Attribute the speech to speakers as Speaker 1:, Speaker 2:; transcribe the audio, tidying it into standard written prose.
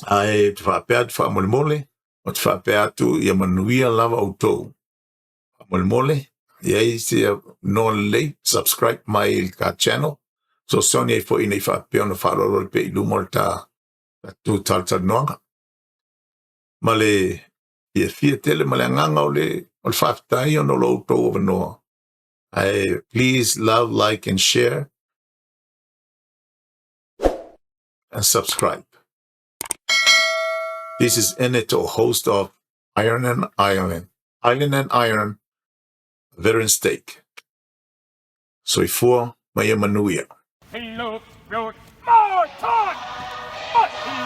Speaker 1: Ai te whapea te whamole o te whapea atu ia manuia lava o tau. Mole, iei se no lei, subscribe my channel. So Sonia fo ina whapea no wharoro pe i lumor ta tu tal noanga. Male ia fia tele male nganga o le whaptai o no lo tau over noa. Please love, like, and share, and subscribe. This is Eneto, host of Iron and Iron, Island and Iron, Veteran Steak. So ifua maya manuia.
Speaker 2: He looked good. More time! But he